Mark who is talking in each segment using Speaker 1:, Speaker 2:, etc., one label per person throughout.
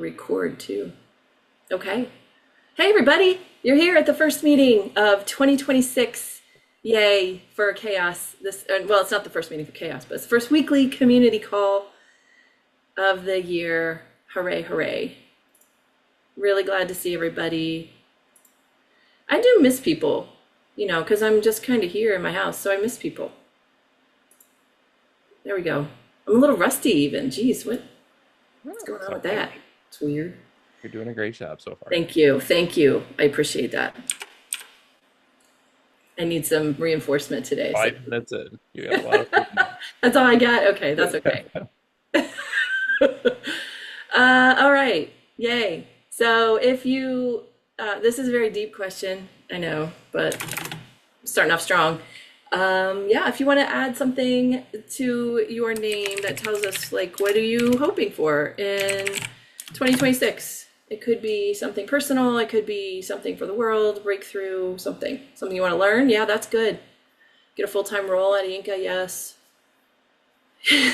Speaker 1: record too. Okay. Hey, everybody. You're here at the first meeting of 2026. Yay for Chaos. Well, it's not the first meeting for Chaos, but it's the first weekly community call of the year. Hooray, hooray. Really glad to see everybody. I do miss people, because I'm just kind of here in my house, so I miss people. There we go. I'm a little rusty even. Geez, what's going on with that? It's weird.
Speaker 2: You're doing a great job so far.
Speaker 1: Thank you. Thank you. I appreciate that. I need some reinforcement today. So
Speaker 2: 5 minutes in, you got a lot of food now.
Speaker 1: that's all I got. Okay, that's okay. All right. Yay. So if you, this is a very deep question, I know, but starting off strong. Yeah, if you want to add something to your name that tells us, like, what are you hoping for in 2026? It could be something personal, it could be something for the world, breakthrough, something you want to learn. Yeah, that's good. Get a full-time role at Inca, yes.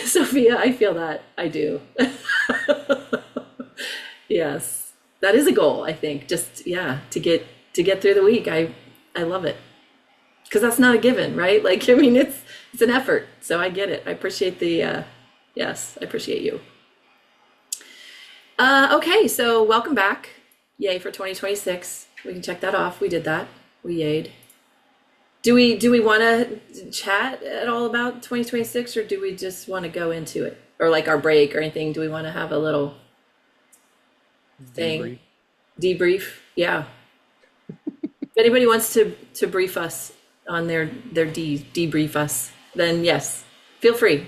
Speaker 1: Sophia, I feel that. I do. Yes. That is a goal, I think. Just yeah, to get through the week. I love it. Because that's not a given, right? Like, I mean, it's an effort. So I get it. I appreciate yes, I appreciate you. Okay, so welcome back. Yay for 2026. We can check that off. We did that. We yayed. Do we want to chat at all about 2026, or do we just want to go into it? Or like our break or anything? Do we want to have a little thing?
Speaker 2: Debrief.
Speaker 1: Debrief? Yeah. If anybody wants to brief us on their debrief us, then yes, feel free.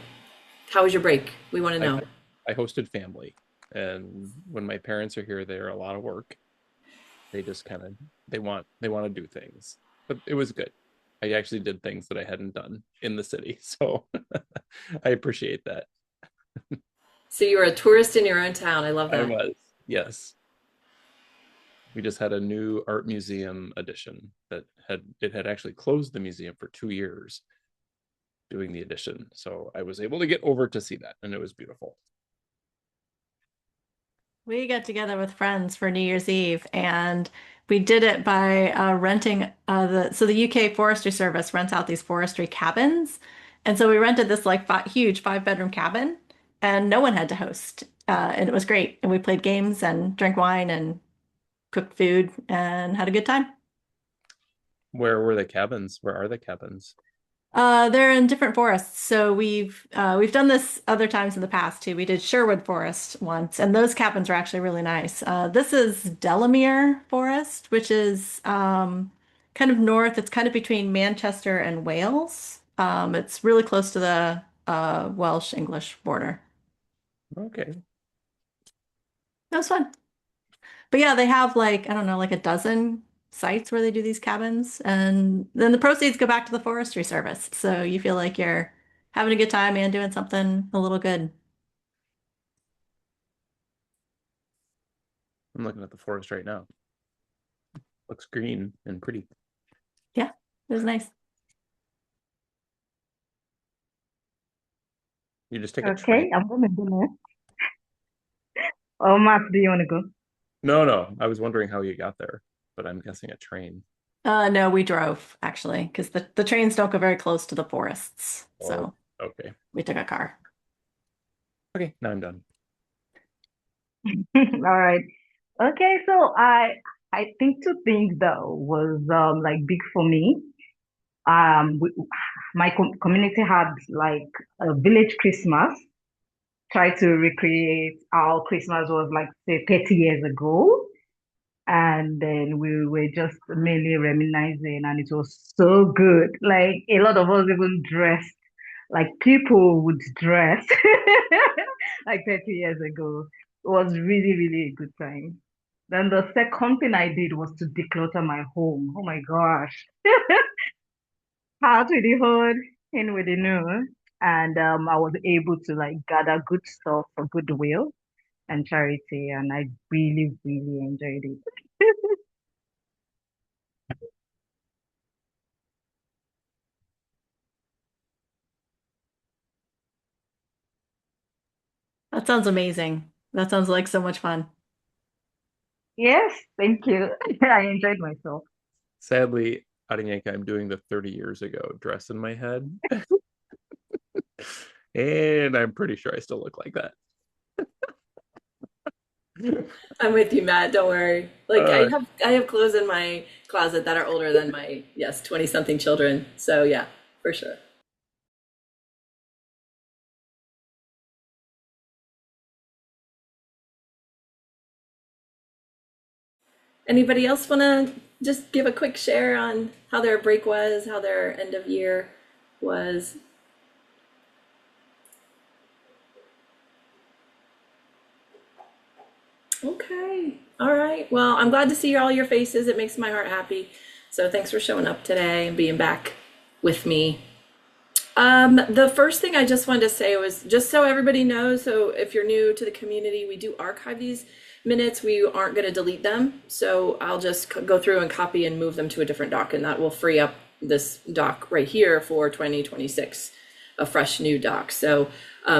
Speaker 1: How was your break? We want to
Speaker 2: I,
Speaker 1: know.
Speaker 2: I hosted family, and when my parents are here, they're a lot of work. They just kind of they want to do things, but it was good. I actually did things that I hadn't done in the city, so I appreciate that.
Speaker 1: So you were a tourist in your own town. I love
Speaker 2: I
Speaker 1: that.
Speaker 2: was, yes. We just had a new art museum addition that had actually closed the museum for 2 years doing the addition. So I was able to get over to see that, and it was beautiful.
Speaker 3: We got together with friends for New Year's Eve, and we did it by renting the UK Forestry Service rents out these forestry cabins, and so we rented this like huge 5-bedroom cabin, and no one had to host, and it was great. And we played games and drank wine and cooked food and had a good time.
Speaker 2: Where were the cabins? Where are the cabins?
Speaker 3: They're in different forests. So we've done this other times in the past too. We did Sherwood Forest once, and those cabins are actually really nice. This is Delamere Forest, which is kind of north. It's kind of between Manchester and Wales. It's really close to the Welsh English border.
Speaker 2: Okay.
Speaker 3: That was fun. But yeah, they have like, I don't know, like a dozen sites where they do these cabins, and then the proceeds go back to the Forestry Service. So you feel like you're having a good time and doing something a little good.
Speaker 2: I'm looking at the forest right now. Looks green and pretty.
Speaker 3: Yeah, it was nice.
Speaker 2: You just take a train.
Speaker 4: Okay, I'm gonna go next. Oh, Matt, do you wanna go?
Speaker 2: No, no. I was wondering how you got there, but I'm guessing a train.
Speaker 3: No, we drove actually, because the trains don't go very close to the forests.
Speaker 2: Oh,
Speaker 3: So
Speaker 2: okay.
Speaker 3: we took a car.
Speaker 2: Okay, now I'm done.
Speaker 4: All right. Okay, so I think two things though was like big for me. We, my community had like a village Christmas. Tried to recreate how Christmas was like say 30 years ago. And then we were just mainly reminiscing, and it was so good. Like a lot of us even dressed like people would dress like 30 years ago. It was really, really a good time. Then the second thing I did was to declutter my home. Oh my gosh. Out with the hood, in with the new. And I was able to like gather good stuff for goodwill and charity, and I really, really enjoyed it.
Speaker 3: That sounds amazing. That sounds like so much fun.
Speaker 4: Yes, thank you. I enjoyed myself.
Speaker 2: Sadly, Aranyenka, I'm doing the 30 years ago dress in my head. And I'm pretty sure I still look like that.
Speaker 1: I'm with you, Matt. Don't worry. Like
Speaker 2: Uh,
Speaker 1: I have clothes in my closet that are older than my, yes, 20 something children. So yeah, for sure. Anybody else want to just give a quick share on how their break was, how their end of year was? Okay. All right. Well, I'm glad to see all your faces. It makes my heart happy. So thanks for showing up today and being back with me. The first thing I just wanted to say was just so everybody knows, so if you're new to the community, we do archive these minutes. We aren't going to delete them. So I'll just go through and copy and move them to a different doc, and that will free up this doc right here for 2026, a fresh new doc. So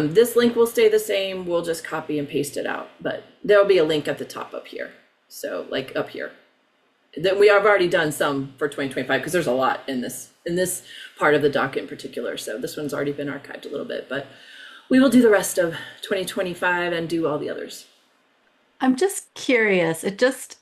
Speaker 1: this link will stay the same. We'll just copy and paste it out, but there'll be a link at the top up here. So like up here. Then we have already done some for 2025 because there's a lot in this part of the docket in particular. So this one's already been archived a little bit, but we will do the rest of 2025 and do all the others.
Speaker 3: I'm just curious.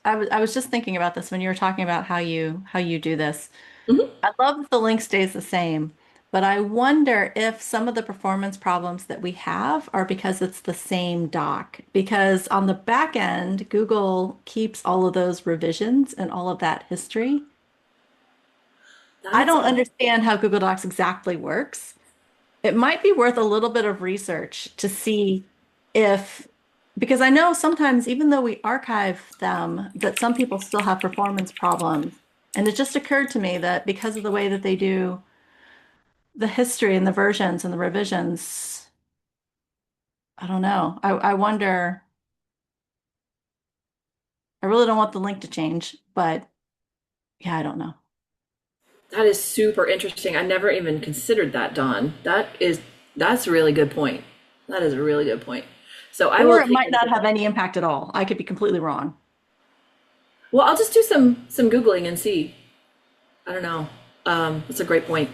Speaker 3: I was just thinking about this when you were talking about how you do this.
Speaker 1: Mhm.
Speaker 3: I love that the link stays the same, but I wonder if some of the performance problems that we have are because it's the same doc. Because on the back end, Google keeps all of those revisions and all of that history. I
Speaker 1: That's
Speaker 3: don't
Speaker 1: a
Speaker 3: understand how Google Docs exactly works. It might be worth a little bit of research to see if, because I know sometimes, even though we archive them, that some people still have performance problems. And it just occurred to me that because of the way that they do the history and the versions and the revisions, I don't know. I wonder, I really don't want the link to change, but yeah, I don't know.
Speaker 1: that is super interesting. I never even considered that, Dawn. That's a really good point. That is a really good point. So I
Speaker 3: Or
Speaker 1: will
Speaker 3: it
Speaker 1: take
Speaker 3: might
Speaker 1: into
Speaker 3: not have any impact at all. I could be completely wrong.
Speaker 1: well, I'll just do some Googling and see. I don't know. That's a great point.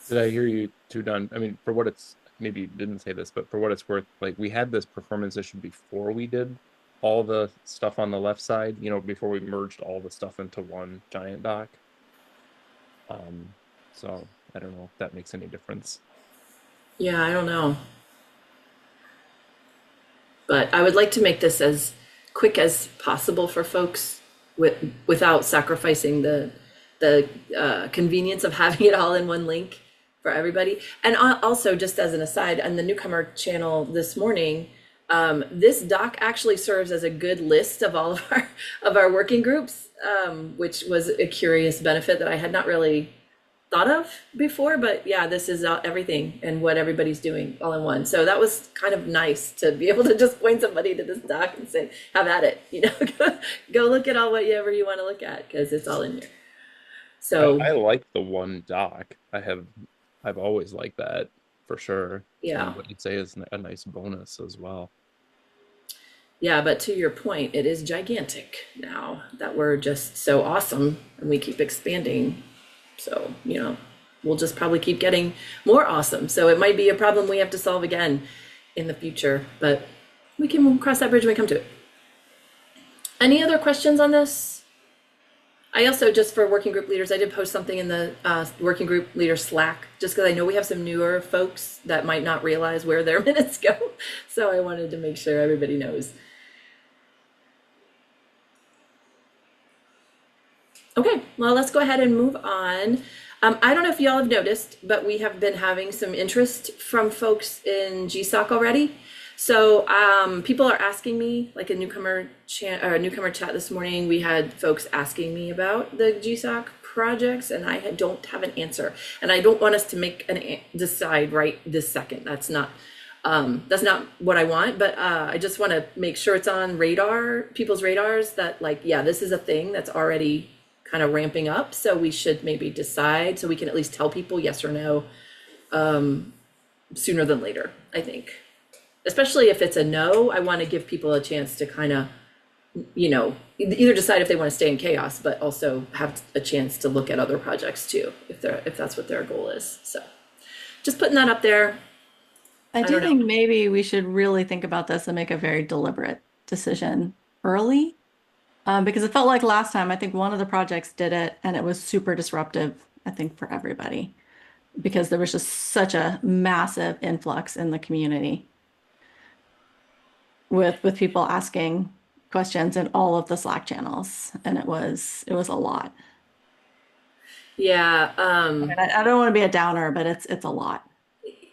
Speaker 2: did I hear you too, Don? I mean, for what it's maybe you didn't say this, but for what it's worth, like we had this performance issue before we did all the stuff on the left side, before we merged all the stuff into one giant doc. Um, so I don't know if that makes any difference.
Speaker 1: Yeah, I don't know. But I would like to make this as quick as possible for folks without sacrificing the convenience of having it all in one link for everybody. And also, just as an aside, on the newcomer channel this morning, this doc actually serves as a good list of all of our working groups, which was a curious benefit that I had not really thought of before, but yeah, this is everything and what everybody's doing all in one. So that was kind of nice to be able to just point somebody to this doc and say, have at it, go look at all whatever you want to look at because it's all in here. So
Speaker 2: I like the one doc. I've always liked that for sure.
Speaker 1: yeah,
Speaker 2: And what you'd say is a nice bonus as well.
Speaker 1: yeah, but to your point, it is gigantic now that we're just so awesome and we keep expanding. So, we'll just probably keep getting more awesome. So it might be a problem we have to solve again in the future, but we can cross that bridge when we come to it. Any other questions on this? I also, just for working group leaders, I did post something in the working group leader Slack, just because I know we have some newer folks that might not realize where their minutes go. So I wanted to make sure everybody knows. Okay, well, let's go ahead and move on. I don't know if y'all have noticed, but we have been having some interest from folks in GSOC already. So people are asking me, like a newcomer chat this morning, we had folks asking me about the GSOC projects, and I don't have an answer. And I don't want us to decide right this second. That's not what I want, but I just want to make sure it's on people's radars that like, yeah, this is a thing that's already kind of ramping up. So we should maybe decide so we can at least tell people yes or no sooner than later, I think. especially if it's a no, I want to give people a chance to kind of, either decide if they want to stay in chaos, but also have a chance to look at other projects too, if that's what their goal is. So just putting that up there.
Speaker 3: I
Speaker 1: don't
Speaker 3: do
Speaker 1: know.
Speaker 3: think maybe we should really think about this and make a very deliberate decision early. Because it felt like last time, I think one of the projects did it and it was super disruptive, I think, for everybody because there was just such a massive influx in the community with people asking questions in all of the Slack channels, and it was a lot.
Speaker 1: Yeah,
Speaker 3: And I don't want to be a downer, but it's a lot.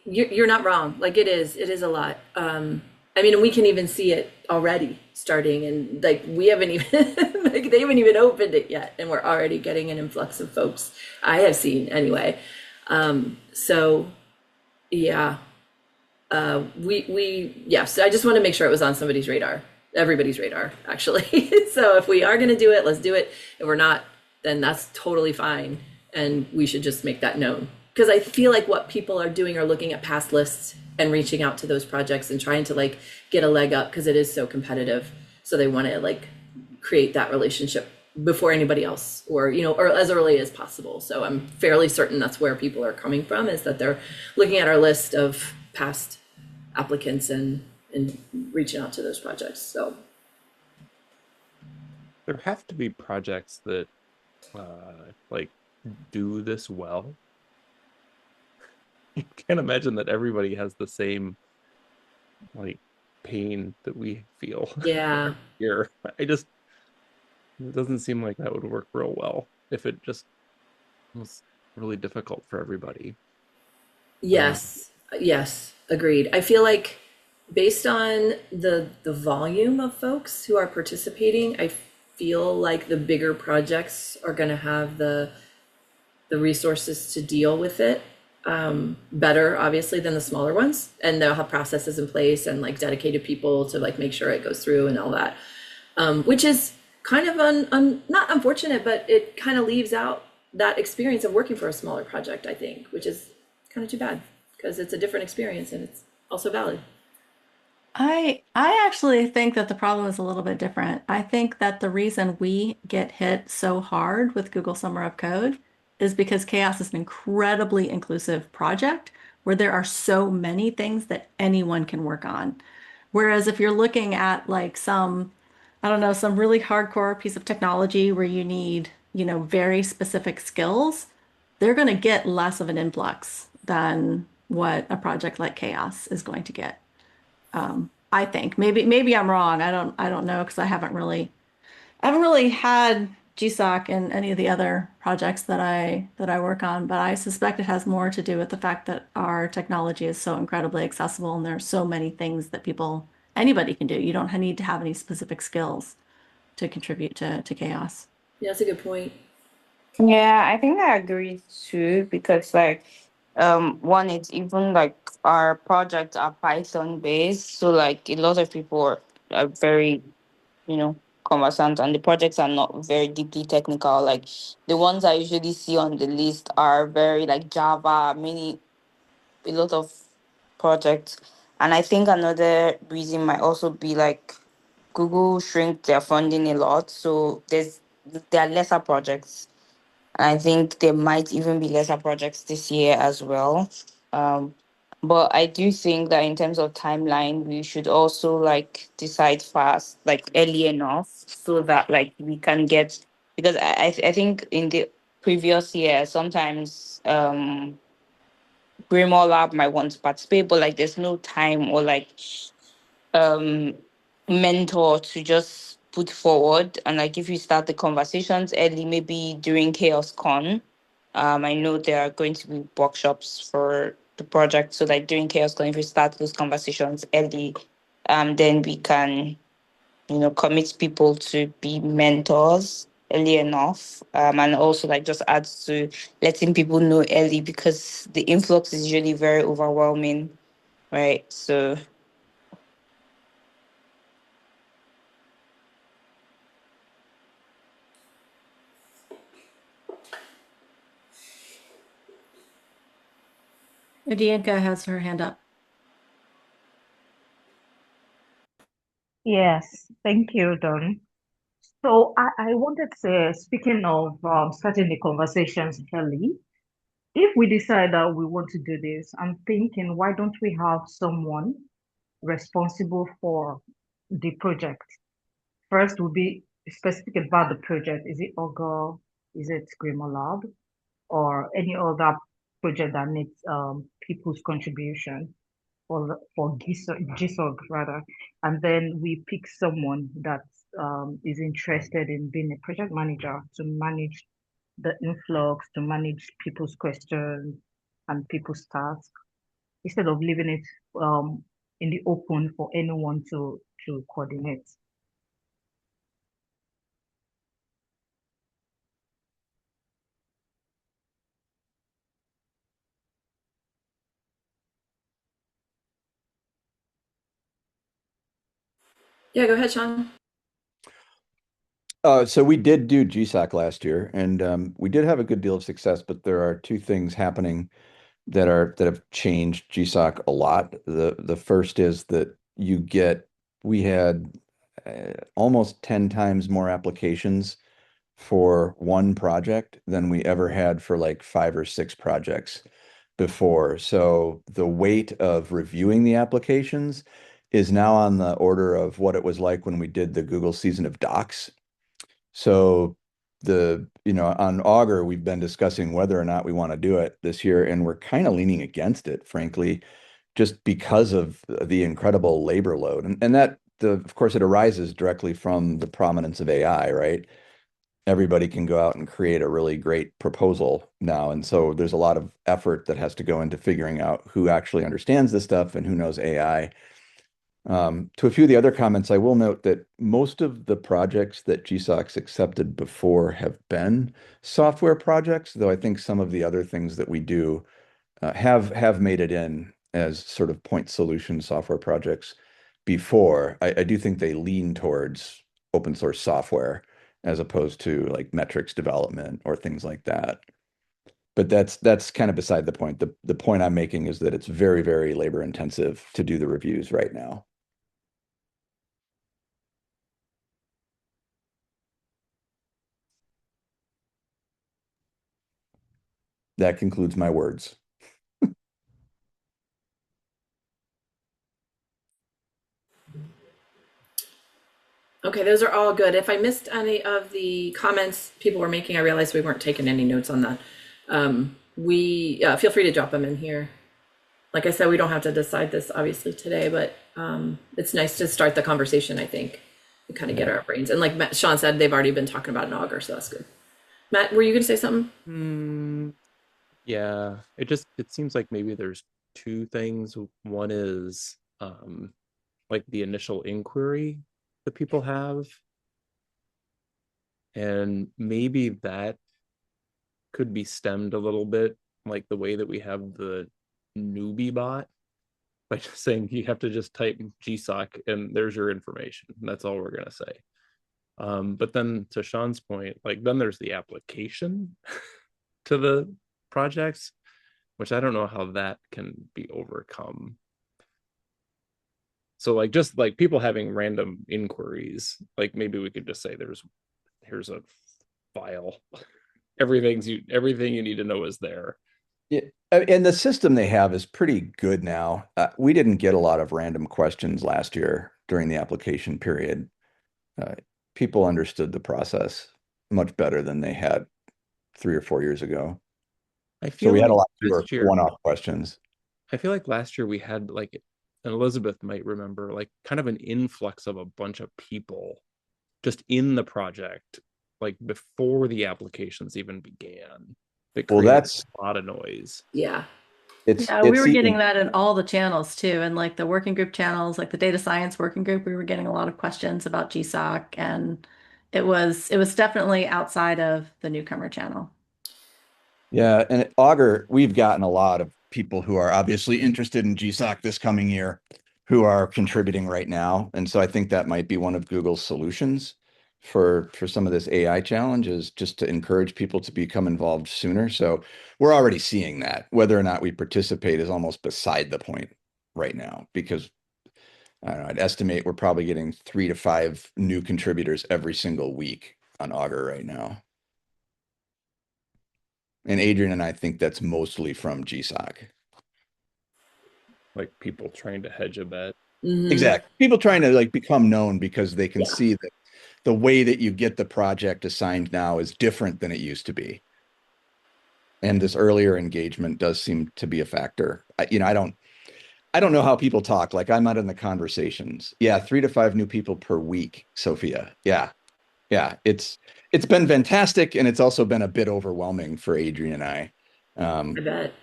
Speaker 1: you're not wrong. Like it is a lot. I mean, and we can even see it already starting, and like we haven't even like they haven't even opened it yet, and we're already getting an influx of folks. I have seen anyway. So yeah, we yes. I just want to make sure it was on somebody's radar, everybody's radar, actually. So if we are going to do it, let's do it. If we're not, then that's totally fine, and we should just make that known. Because I feel like what people are doing are looking at past lists and reaching out to those projects and trying to like get a leg up because it is so competitive. So they want to like create that relationship before anybody else, or or as early as possible. So I'm fairly certain that's where people are coming from, is that they're looking at our list of past applicants and reaching out to those projects. So
Speaker 2: There have to be projects that like do this well. You can't imagine that everybody has the same like pain that we feel
Speaker 1: yeah,
Speaker 2: here. I just It doesn't seem like that would work real well if it just was really difficult for everybody. Uh,
Speaker 1: yes, agreed. I feel like based on the volume of folks who are participating, I feel like the bigger projects are going to have the resources to deal with it better, obviously, than the smaller ones, and they'll have processes in place and like dedicated people to like make sure it goes through and all that, which is kind of not unfortunate, but it kind of leaves out that experience of working for a smaller project, I think, which is kind of too bad because it's a different experience and it's also valid.
Speaker 3: I actually think that the problem is a little bit different. I think that the reason we get hit so hard with Google Summer of Code is because Chaos is an incredibly inclusive project where there are so many things that anyone can work on. Whereas if you're looking at like some, I don't know, some really hardcore piece of technology where you need, very specific skills, they're going to get less of an influx than what a project like Chaos is going to get. I think maybe I'm wrong. I don't know because I haven't really had GSOC in any of the other projects that I work on, but I suspect it has more to do with the fact that our technology is so incredibly accessible and there's so many things that anybody can do. You don't need to have any specific skills to contribute to chaos.
Speaker 1: Yeah, that's a good point.
Speaker 5: Yeah, I think I agree too because like one it's even like our projects are Python based, so like a lot of people are very, you know, conversant and the projects are not very deeply technical. Like the ones I usually see on the list are very like Java, many a lot of projects. And I think another reason might also be like Google shrink their funding a lot. So there are lesser projects. I think there might even be lesser projects this year as well. Um, but I do think that in terms of timeline, we should also like decide fast, like early enough, so that like we can get because I think in the previous year sometimes Grimoire Lab might want to participate, but like there's no time or like um mentor to just put forward and like if you start the conversations early, maybe during Chaos Con. I know there are going to be workshops for the project. So like during Chaos Con, if we start those conversations early, then we can, commit people to be mentors early enough. And also like just adds to letting people know early because the influx is usually very overwhelming, right? So
Speaker 3: Adianka has her hand up.
Speaker 4: Yes, thank you, Don. So I wanted to say, speaking of starting the conversations early, if we decide that we want to do this, I'm thinking, why don't we have someone responsible for the project? First, will be specific about the project. Is it Ogo? Is it Grimo Lab? Or any other project that needs people's contribution for GSOG rather, and then we pick someone that is interested in being a project manager to manage the influx, to manage people's questions and people's tasks, instead of leaving it in the open for anyone to coordinate.
Speaker 1: Yeah, go ahead, Sean.
Speaker 6: So we did do GSOC last year, and we did have a good deal of success. But there are two things happening that have changed GSOC a lot. The first is that we had almost 10 times more applications for one project than we ever had for like 5 or 6 projects before. So the weight of reviewing the applications is now on the order of what it was like when we did the Google season of Docs. So on Augur, we've been discussing whether or not we want to do it this year, and we're kind of leaning against it, frankly, just because of the incredible labor load. And of course, it arises directly from the prominence of AI, right? Everybody can go out and create a really great proposal now. And so there's a lot of effort that has to go into figuring out who actually understands this stuff and who knows AI. To a few of the other comments, I will note that most of the projects that GSOC's accepted before have been software projects, though I think some of the other things that we do have made it in as sort of point solution software projects before. I do think they lean towards open source software as opposed to like metrics development or things like that. But that's kind of beside the point. The point I'm making is that it's very, very labor intensive to do the reviews right now. That concludes my words.
Speaker 1: Okay, those are all good. If I missed any of the comments people were making, I realized we weren't taking any notes on that. We feel free to drop them in here. Like I said, we don't have to decide this obviously today, but it's nice to start the conversation, I think, and kind of get our brains. And like Sean said, they've already been talking about an auger, so that's good. Matt, were you going to say something?
Speaker 2: Yeah, it seems like maybe there's two things. One is like the initial inquiry that people have, and maybe that could be stemmed a little bit, like the way that we have the newbie bot, by just saying you have to just type GSOC and there's your information. And that's all we're gonna say. But then to Sean's point, like then there's the application to the projects, which I don't know how that can be overcome. So like just like people having random inquiries, like maybe we could just say here's a file. Everything you need to know is there.
Speaker 6: Yeah, and the system they have is pretty good now. We didn't get a lot of random questions last year during the application period. Uh, People understood the process much better than they had 3 or 4 years ago.
Speaker 2: I
Speaker 6: So
Speaker 2: feel
Speaker 6: we had a
Speaker 2: like
Speaker 6: lot fewer
Speaker 2: last year,
Speaker 6: one-off questions.
Speaker 2: I feel like last year we had like, and Elizabeth might remember, like kind of an influx of a bunch of people just in the project, like before the applications even began, that
Speaker 6: Well,
Speaker 2: created
Speaker 6: that's
Speaker 2: a lot of noise.
Speaker 1: Yeah.
Speaker 3: Yeah, we
Speaker 6: it's
Speaker 3: were getting
Speaker 6: even
Speaker 3: that in all the channels too, and like the working group channels, like the data science working group, we were getting a lot of questions about GSOC, and it was definitely outside of the newcomer channel.
Speaker 6: Yeah, and at Augur, we've gotten a lot of people who are obviously interested in GSOC this coming year who are contributing right now. And so I think that might be one of Google's solutions for some of this AI challenge is just to encourage people to become involved sooner. So we're already seeing that. Whether or not we participate is almost beside the point right now because I don't know, I'd estimate we're probably getting 3 to 5 new contributors every single week on Augur right now. And Adrian and I think that's mostly from GSOC.
Speaker 2: Like people trying to hedge a bet.
Speaker 6: Exactly. People trying to like become known because they can
Speaker 1: Yeah.
Speaker 6: see that the way that you get the project assigned now is different than it used to be. And this earlier engagement does seem to be a factor. I don't know how people talk. Like I'm not in the conversations. Yeah, 3 to 5 new people per week, Sophia. Yeah. Yeah. It's been fantastic, and it's also been a bit overwhelming for Adrian and I.
Speaker 1: I bet.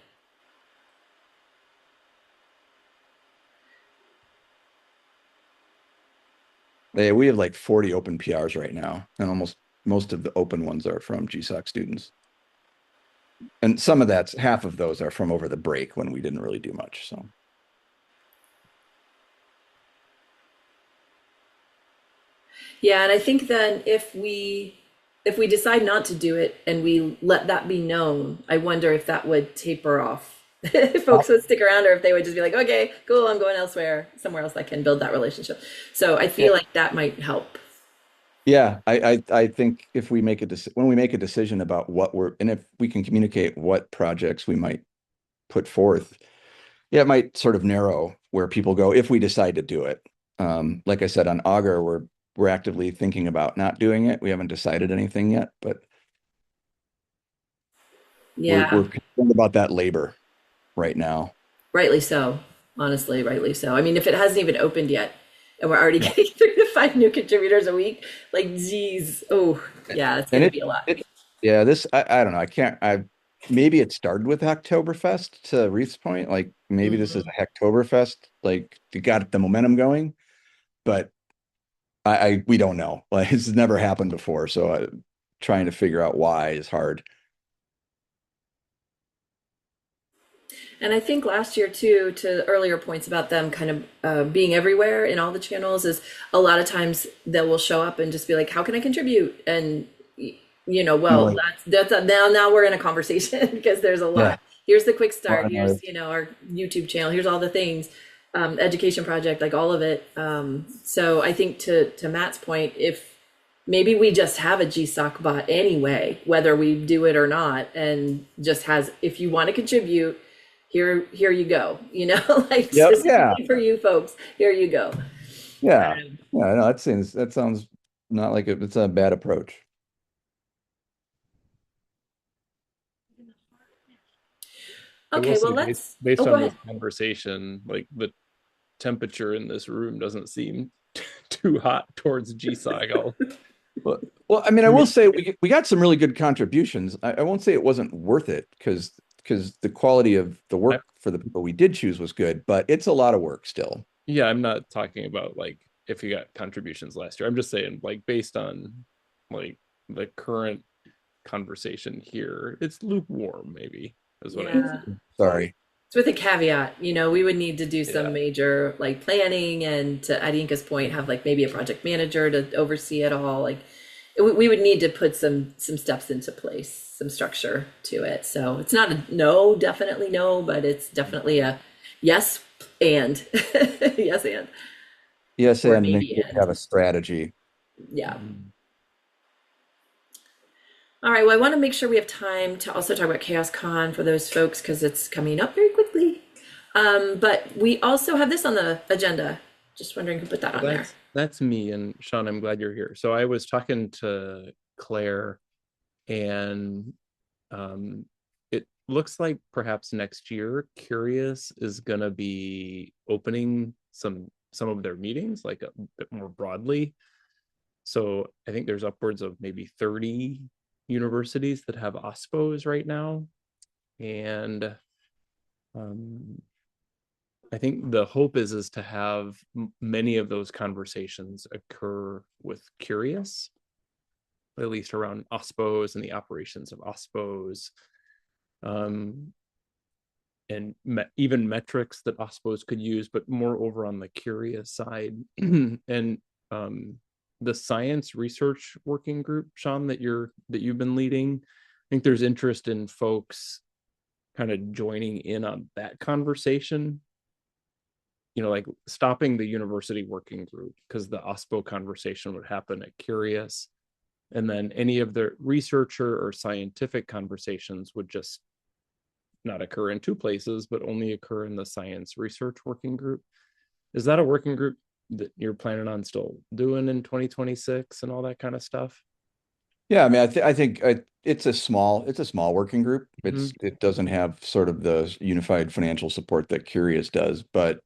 Speaker 6: We have like 40 open PRs right now, and almost most of the open ones are from GSOC students. And some of that's half of those are from over the break when we didn't really do much. So
Speaker 1: Yeah, and I think then if we decide not to do it and we let that be known, I wonder if that would taper off. If folks would stick around, or if they would just be like, okay, cool, I'm going elsewhere, somewhere else that can build that relationship. So I feel like that might help.
Speaker 6: yeah, I think if we make when we make a decision about and if we can communicate what projects we might put forth, yeah, it might sort of narrow where people go if we decide to do it. Like I said, on Augur, we're actively thinking about not doing it. We haven't decided anything yet, but
Speaker 1: Yeah,
Speaker 6: we're concerned about that labor right now.
Speaker 1: rightly so. Honestly, rightly so. I mean, if it hasn't even opened yet, and we're already
Speaker 6: Yeah.
Speaker 1: getting 3 to 5 new contributors a week, like, geez, oh, yeah, it's
Speaker 6: And
Speaker 1: gonna be a lot.
Speaker 6: yeah, I don't know. Maybe it started with Hacktoberfest to Reef's point. Like maybe this is
Speaker 1: Mhm.
Speaker 6: a Hacktoberfest. Like you got the momentum going, but we don't know. Like it's never happened before. So trying to figure out why is hard.
Speaker 1: And I think last year too, to earlier points about them kind of being everywhere in all the channels, is a lot of times they will show up and just be like, "How can I contribute?" And well,
Speaker 6: Like,
Speaker 1: now we're in a conversation because there's a
Speaker 6: yeah.
Speaker 1: lot. Here's the quick
Speaker 6: A lot
Speaker 1: start.
Speaker 6: of
Speaker 1: Here's
Speaker 6: noise.
Speaker 1: our YouTube channel. Here's all the things, education project, like all of it. So I think to Matt's point, if maybe we just have a GSOC bot anyway, whether we do it or not, and just has, if you want to contribute, here you go, like
Speaker 6: Yep. Yeah.
Speaker 1: specifically for you folks, here you go.
Speaker 6: Yeah. Yeah. No, that sounds not like it's a bad approach.
Speaker 2: I will
Speaker 1: Okay, well,
Speaker 2: say
Speaker 1: oh,
Speaker 2: based
Speaker 1: go
Speaker 2: on this
Speaker 1: ahead.
Speaker 2: conversation, like the temperature in this room doesn't seem too hot towards GSOC.
Speaker 6: Well, I mean, I will say we got some really good contributions. I won't say it wasn't worth it because the quality of the
Speaker 2: I,
Speaker 6: work for the people we did choose was good, but it's a lot of work still.
Speaker 2: yeah, I'm not talking about like if you got contributions last year. I'm just saying like based on like the current conversation here, it's lukewarm, maybe is what I would
Speaker 1: Yeah,
Speaker 2: say.
Speaker 6: Sorry.
Speaker 1: it's with a caveat, we would need to do some
Speaker 2: Yeah.
Speaker 1: major like planning, and to Adinka's point, have like maybe a project manager to oversee it all. Like we would need to put some steps into place, some structure to it. So it's not a no, definitely no, but it's definitely a yes and yes and,
Speaker 6: Yes,
Speaker 1: or
Speaker 6: and maybe
Speaker 1: maybe
Speaker 6: we
Speaker 1: and.
Speaker 6: have a strategy.
Speaker 1: Yeah. All right. Well, I want to make sure we have time to also talk about Chaos Con for those folks because it's coming up very quickly. But we also have this on the agenda. Just wondering who put that on
Speaker 2: Well,
Speaker 1: there.
Speaker 2: that's me, and Sean, I'm glad you're here. So I was talking to Claire, and it looks like perhaps next year Curious is going to be opening some of their meetings like a bit more broadly. So I think there's upwards of maybe 30 universities that have OSPOs right now, and um, I think the hope is to have many of those conversations occur with Curious, at least around OSPOs and the operations of OSPOs, um, and even metrics that OSPOs could use, but more over on the Curious side. And the science research working group, Sean, that you've been leading, I think there's interest in folks kind of joining in on that conversation. like stopping the university working group, because the OSPO conversation would happen at Curious, and then any of the researcher or scientific conversations would just not occur in two places, but only occur in the science research working group. Is that a working group that you're planning on still doing in 2026 and all that kind of stuff?
Speaker 6: Yeah, I mean, I think it's a small working group.
Speaker 2: Mhm.
Speaker 6: It doesn't have sort of the unified financial support that Curious does, but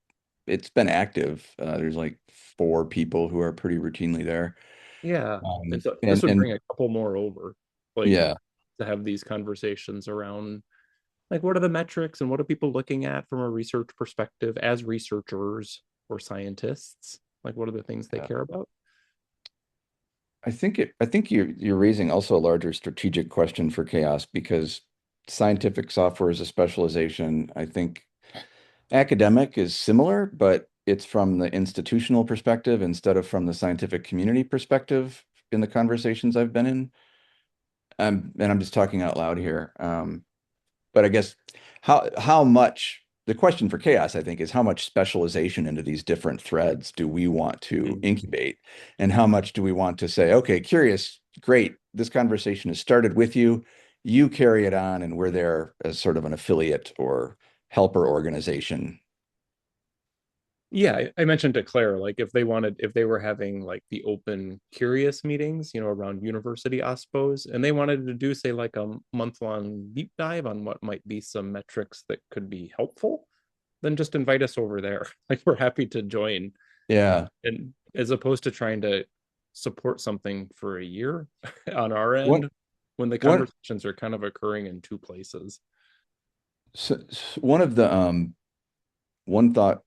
Speaker 6: it's been active. There's like 4 people who are pretty routinely there.
Speaker 2: Yeah. And so this
Speaker 6: And
Speaker 2: would bring a couple more over, like
Speaker 6: yeah,
Speaker 2: to have these conversations around like what are the metrics and what are people looking at from a research perspective as researchers or scientists? Like what are the things they
Speaker 6: yeah.
Speaker 2: care about?
Speaker 6: I think you're raising also a larger strategic question for CHAOSS because scientific software is a specialization. I think academic is similar, but it's from the institutional perspective instead of from the scientific community perspective in the conversations I've been in. And I'm just talking out loud here. But I guess how much the question for CHAOSS, I think, is how much specialization into these different threads do we want to incubate? And how much do we want to say, okay, Curious, great, this conversation has started with you. You carry it on, and we're there as sort of an affiliate or helper organization.
Speaker 2: Yeah, I mentioned to Claire, like if they were having like the open Curious meetings, around university OSPOs, and they wanted to do, say, like a month-long deep dive on what might be some metrics that could be helpful, then just invite us over there. Like we're happy to join.
Speaker 6: Yeah.
Speaker 2: And as opposed to trying to support something for a year on our
Speaker 6: What
Speaker 2: end, when the
Speaker 6: what
Speaker 2: conversations are kind of occurring in two places.
Speaker 6: one of the one thought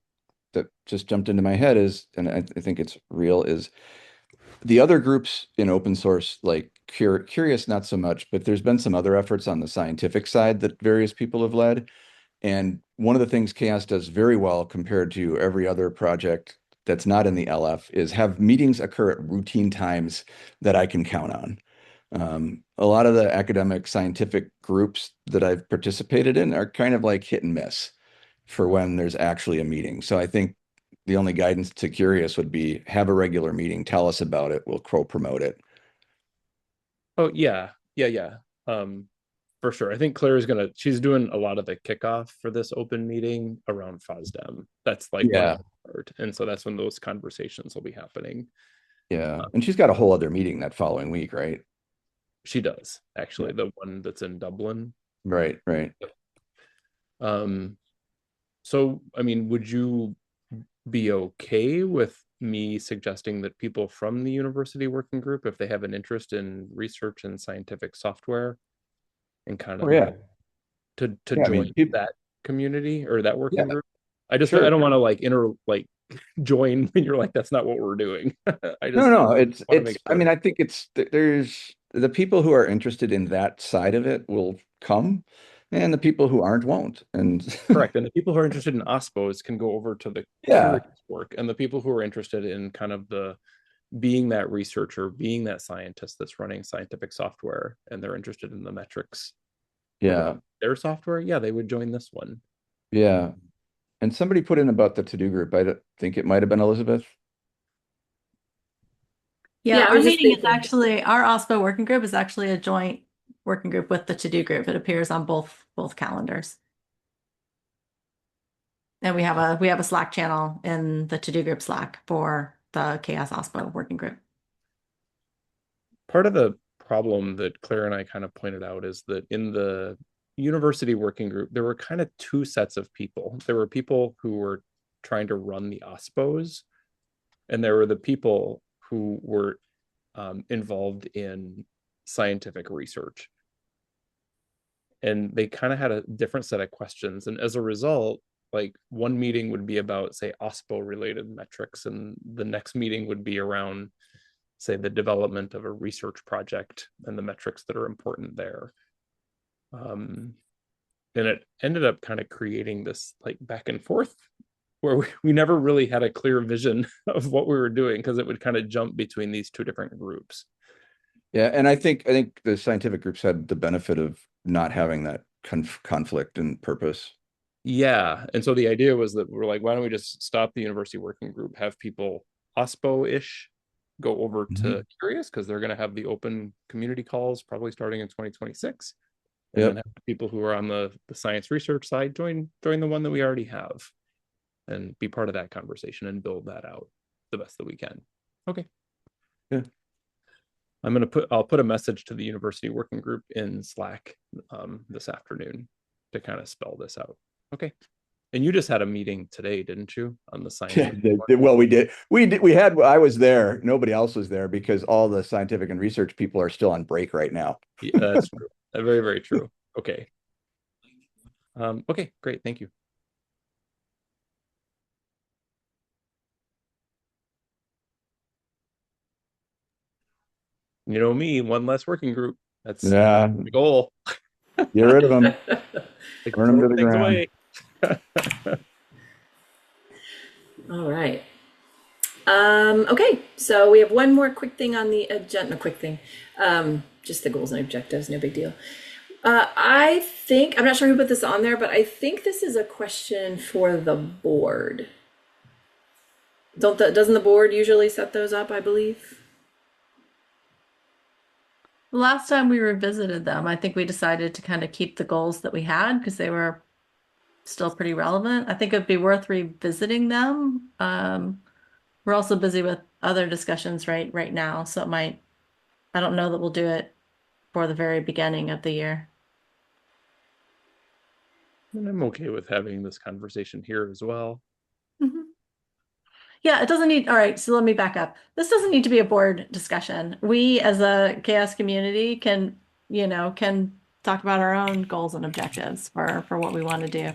Speaker 6: that just jumped into my head is, and I think it's real, is the other groups in open source, like Curious, not so much, but there's been some other efforts on the scientific side that various people have led. And one of the things CHAOSS does very well compared to every other project that's not in the LF is have meetings occur at routine times that I can count on. A lot of the academic scientific groups that I've participated in are kind of like hit and miss for when there's actually a meeting. So I think the only guidance to Curious would be have a regular meeting, tell us about it, we'll promote it.
Speaker 2: Oh yeah, yeah. For sure. I think Claire is she's doing a lot of the kickoff for this open meeting around FOSDEM. That's like when
Speaker 6: Yeah,
Speaker 2: it started. And so that's when those conversations will be happening.
Speaker 6: yeah. And she's got a whole other meeting that following week, right?
Speaker 2: She does,
Speaker 6: Yeah.
Speaker 2: actually, the one that's in Dublin.
Speaker 6: Right, right.
Speaker 2: Um, so I mean, would you be okay with me suggesting that people from the university working group, if they have an interest in research and scientific software and kind
Speaker 6: Oh
Speaker 2: of
Speaker 6: yeah.
Speaker 2: to
Speaker 6: Yeah, I
Speaker 2: join
Speaker 6: mean, people,
Speaker 2: that community or that
Speaker 6: yeah,
Speaker 2: working group? I
Speaker 6: sure.
Speaker 2: don't want to like join when you're like, that's not what we're doing. I
Speaker 6: No,
Speaker 2: just
Speaker 6: no,
Speaker 2: want to make
Speaker 6: I mean,
Speaker 2: sure.
Speaker 6: I think there's the people who are interested in that side of it will come, and the people who aren't won't. And
Speaker 2: Correct. And the people who are interested in OSPOs can go over to the
Speaker 6: yeah,
Speaker 2: curious work. And the people who are interested in kind of the being that researcher, being that scientist that's running scientific software, and they're interested in the metrics
Speaker 6: yeah,
Speaker 2: around their software, yeah, they would join this one.
Speaker 6: yeah. And somebody put in about the to-do group. Think it might have been Elizabeth.
Speaker 3: Yeah,
Speaker 1: Yeah, I
Speaker 3: our
Speaker 1: was just
Speaker 3: meeting is
Speaker 1: thinking.
Speaker 3: actually our OSPO working group is actually a joint working group with the to-do group. It appears on both calendars. And we have a Slack channel in the to-do group Slack for the CHAOSS OSPO working group.
Speaker 2: Part of the problem that Claire and I kind of pointed out is that in the university working group, there were kind of two sets of people. There were people who were trying to run the OSPOs, and there were the people who were involved in scientific research. And they kind of had a different set of questions. And as a result, like one meeting would be about, say, OSPO related metrics, and the next meeting would be around, say, the development of a research project and the metrics that are important there. And it ended up kind of creating this like back and forth where we never really had a clear vision of what we were doing because it would kind of jump between these two different groups.
Speaker 6: Yeah, and I think the scientific groups had the benefit of not having that conflict and purpose.
Speaker 2: Yeah. And so the idea was that we're like, why don't we just stop the university working group, have people OSPO-ish go over to Curious, because they're going to have the open community calls probably starting in 2026. And then
Speaker 6: Yep.
Speaker 2: have people who are on the science research side join the one that we already have and be part of that conversation and build that out the best that we can. Okay.
Speaker 6: Yeah.
Speaker 2: I'll put a message to the university working group in Slack this afternoon to kind of spell this out. Okay. And you just had a meeting today, didn't you, on the
Speaker 6: Yeah,
Speaker 2: science?
Speaker 6: well, we did. We had. I was there. Nobody else was there because all the scientific and research people are still on break right now.
Speaker 2: Yeah, that's true. Very, very true. Okay. Okay, great. Thank you. You know me, one less working group. That's
Speaker 6: Yeah,
Speaker 2: the goal.
Speaker 6: get rid of them.
Speaker 2: Like,
Speaker 6: Burn them to the
Speaker 2: things
Speaker 6: ground.
Speaker 2: away.
Speaker 1: All right. Okay, so we have one more quick thing on the agenda. Quick thing, just the goals and objectives. No big deal. I think I'm not sure who put this on there, but I think this is a question for the board. Doesn't the board usually set those up? I believe.
Speaker 3: Last time we revisited them, I think we decided to kind of keep the goals that we had because they were still pretty relevant. I think it'd be worth revisiting them. We're also busy with other discussions right now, so I don't know that we'll do it for the very beginning of the year.
Speaker 2: And I'm okay with having this conversation here as well.
Speaker 3: Mhm. Yeah, it doesn't need, all right, so let me back up. This doesn't need to be a board discussion. We as a CHAOSS community can talk about our own goals and objectives for what we want to do.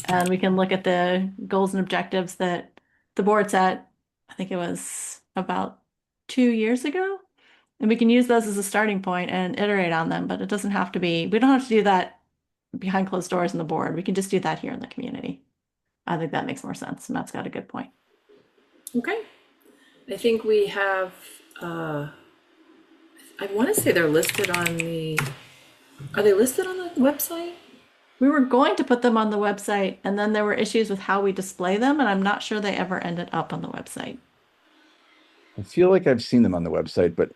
Speaker 3: And we can look at the goals and objectives that the board set, I think it was about 2 years ago. And we can use those as a starting point and iterate on them, but it doesn't have to be, we don't have to do that behind closed doors in the board. We can just do that here in the community. I think that makes more sense. Matt's got a good point.
Speaker 1: Okay. I think we have. I want to say they're listed on the. Are they listed on the website?
Speaker 3: We were going to put them on the website, and then there were issues with how we display them, and I'm not sure they ever ended up on the website.
Speaker 6: I feel like I've seen them on the website, but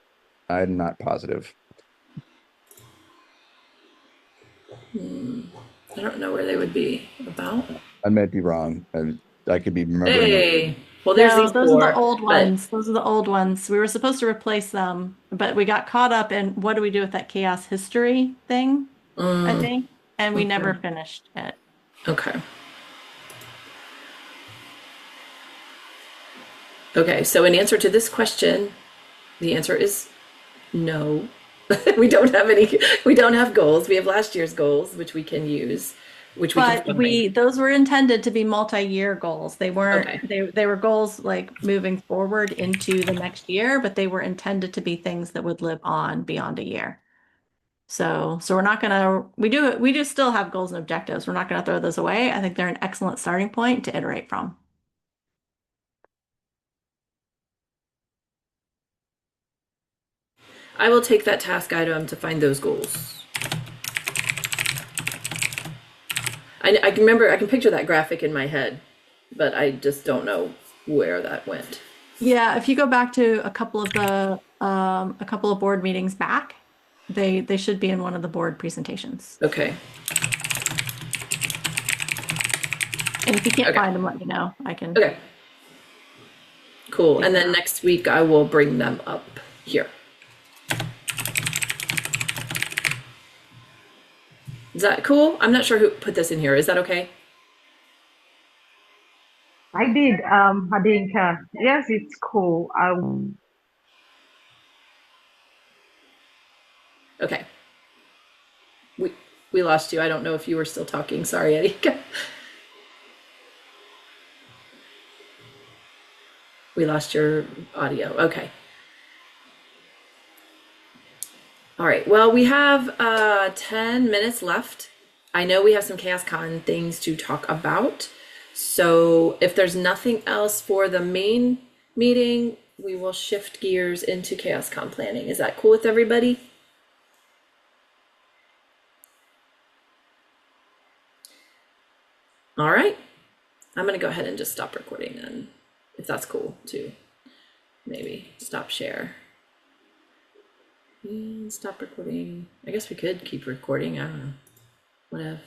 Speaker 6: I'm not positive.
Speaker 1: I don't know where they would be about.
Speaker 6: I might be wrong. I could be remembering.
Speaker 1: Hey, well, there's
Speaker 3: No,
Speaker 1: these
Speaker 3: those
Speaker 1: four,
Speaker 3: are the old
Speaker 1: but-
Speaker 3: ones. Those are the old ones. We were supposed to replace them, but we got caught up in what do we do with that CHAOSS history thing, I think, and we never finished it.
Speaker 1: Okay. Okay, so in answer to this question, the answer is no. We don't have goals. We have last year's goals, which we can use, which we can
Speaker 3: But those were intended to be multi-year goals. They weren't,
Speaker 1: Okay.
Speaker 3: they were goals like moving forward into the next year, but they were intended to be things that would live on beyond a year. So we're not gonna, we do still have goals and objectives. We're not gonna throw those away. I think they're an excellent starting point to iterate from.
Speaker 1: I will take that task item to find those goals. I can remember, I can picture that graphic in my head, but I just don't know where that went.
Speaker 3: Yeah, if you go back to a couple of board meetings back, they should be in one of the board presentations.
Speaker 1: Okay.
Speaker 3: And if you can't
Speaker 1: Okay.
Speaker 3: find them, let me know. I can.
Speaker 1: Okay. Cool. And then next week I will bring them up here. Is that cool? I'm not sure who put this in here. Is that okay?
Speaker 4: I did, Hadinka. Yes, it's cool.
Speaker 1: Okay. We lost you. I don't know if you were still talking. Sorry, Eddie. We lost your audio. Okay. All right. Well, we have 10 minutes left. I know we have some CHAOSScon things to talk about. So if there's nothing else for the main meeting, we will shift gears into CHAOSScon planning. Is that cool with everybody? All right. I'm gonna go ahead and just stop recording then, if that's cool too. Maybe stop share. Stop recording. I guess we could keep recording. I don't know. Whatever.